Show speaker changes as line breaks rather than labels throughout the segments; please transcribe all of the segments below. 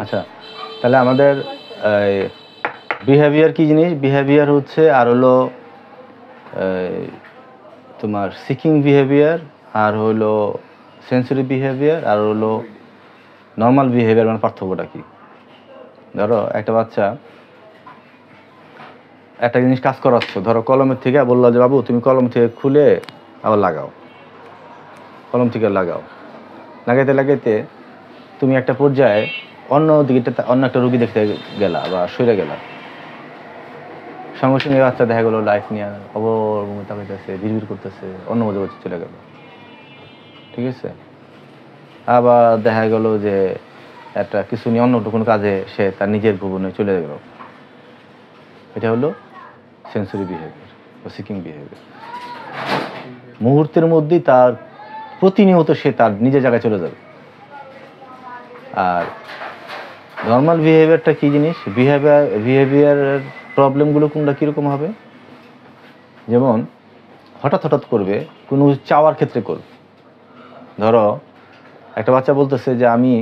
আচ্ছা, তাহলে আমাদের বিহেভিয়ার কি জিনিস? বিহেভিয়ার হচ্ছে আর হলো তোমার সিকিং বিহেভিয়ার, আর হলো সেন্সরি বিহেভিয়ার, আর হলো নর্মাল বিহেভিয়ার। মানে পার্থক্যটা কি? ধরো একটা বাচ্চা একটা জিনিস কাজ করাচ্ছ, ধরো কলমের থেকে বললো যে বাবু তুমি কলম থেকে খুলে আবার লাগাও, কলম থেকে লাগাও, লাগাইতে লাগাইতে তুমি একটা পর্যায়ে অন্য একটা রুগী দেখতে গেলা বা সরে গেলা, সঙ্গে সঙ্গে বাচ্চা দেখা গেলো লাইফ নিয়ে খবর তাকাইতেছে, বিড়বিড় করতেছে, অন্য মজা করতে চলে গেল। ঠিক আছে, আবার দেখা গেল যে একটা কিছু নিয়ে অন্য কোনো কাজে সে তার নিজের ভুবনে চলে গেল। এটা হলো সেন্সরি বিহেভিয়ার বা সিকিং বিহেভিয়ার। মুহূর্তের মধ্যেই তার প্রতিনিয়ত সে তার নিজের জায়গায় চলে যাবে। আর নর্মাল বিহেভিয়ারটা কি জিনিস? বিহেভিয়ারের প্রবলেমগুলো কোনটা কীরকম হবে? যেমন হঠাৎ করবে কোনো চাওয়ার ক্ষেত্রে করবে। ধরো একটা বাচ্চা বলতেছে যে আমি,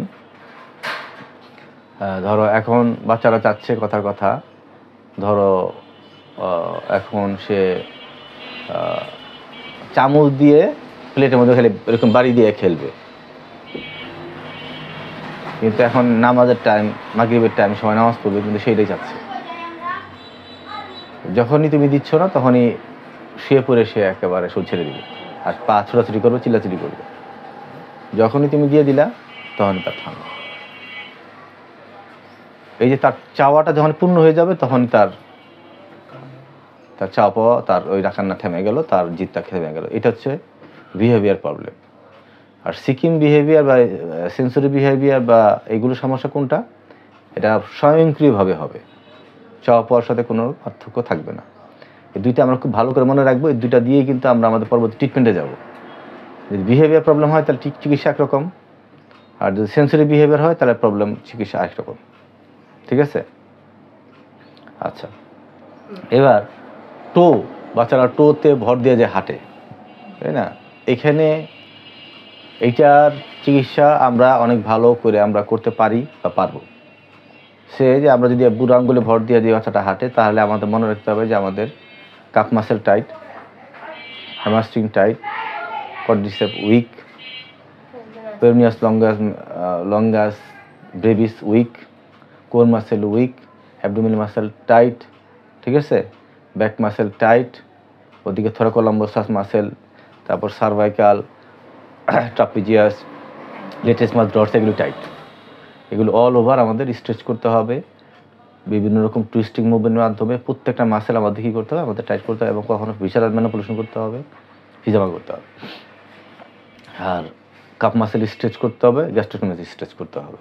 ধরো এখন বাচ্চারা চাচ্ছে কথার কথা, ধরো এখন সে চামচ দিয়ে প্লেটের মধ্যে খেলে এরকম বাড়ি দিয়ে খেলবে, কিন্তু এখন নামাজের টাইম, মাগরিবের টাইম, সবাই নামাজ পড়বে, কিন্তু সেইটাই চাচ্ছে। যখনই তুমি দিচ্ছ না তখনই শুয়ে পড়ে সে একেবারে সুদ ছেড়ে দিবে আর পা ছোটাছুটি করবে, চিল্লাচিল্লি করবে। যখনই তুমি দিয়ে দিলা তখনই তার থামবে। এই যে তার চাওয়াটা যখন পূর্ণ হয়ে যাবে তখনই তার চাওয়া পাওয়া, তার ওই রাখান্না থেমে গেল, তার জিতটা থেমে গেল। এটা হচ্ছে বিহেভিয়ার প্রবলেম। আর সিকিং বিহেভিয়ার বা সেন্সরি বিহেভিয়ার বা এইগুলো সমস্যা কোনটা? এটা স্বয়ংক্রিয়ভাবে হবে, চাওয়া পাওয়ার সাথে কোনো পার্থক্য থাকবে না। এই দুইটা আমরা খুব ভালো করে মনে রাখবো। এই দুইটা দিয়েই কিন্তু আমরা আমাদের পরবর্তী ট্রিটমেন্টে যাব। যদি বিহেভিয়ার প্রবলেম হয় তাহলে চিকিৎসা একরকম, আর যদি সেন্সরি বিহেভিয়ার হয় তাহলে প্রবলেম চিকিৎসা আরেক রকম। ঠিক আছে? আচ্ছা, এবার বাচ্চারা টোতে ভর দিয়ে যে হাঁটে, তাই না? এখানে এইটার চিকিৎসা আমরা অনেক ভালো করে আমরা করতে পারি বা পারবো। সে যে আমরা যদি বুড়ো আঙ্গুলে ভর দিয়ে যে বাচ্চাটা হাঁটে, তাহলে আমাদের মনে রাখতে হবে যে আমাদের calf muscle tight, hamstring tight, quadriceps weak, peroneus longus brevis weak, core muscle weak, abdominal muscle tight. ঠিক আছে, ব্যাক মাসেল টাইট, ওদিকে থোরাকোলাম্বোসাস মাসেল, তারপর cervical, trapezius, latissimus dorsi, এগুলো টাইট। এগুলো অল ওভার আমাদের স্ট্রেচ করতে হবে বিভিন্ন রকম টুইস্টিং মুভমেন্টের মাধ্যমে। প্রত্যেকটা মাসেল আমাদের কী করতে হবে? আমাদের টাইট করতে হবে, এবং কখনো ভিসারাল ম্যানিপুলেশন করতে হবে, হিজামা করতে হবে। আর কাপ মাসেল স্ট্রেচ করতে হবে, গ্যাস্ট্রোটমি স্ট্রেচ করতে হবে।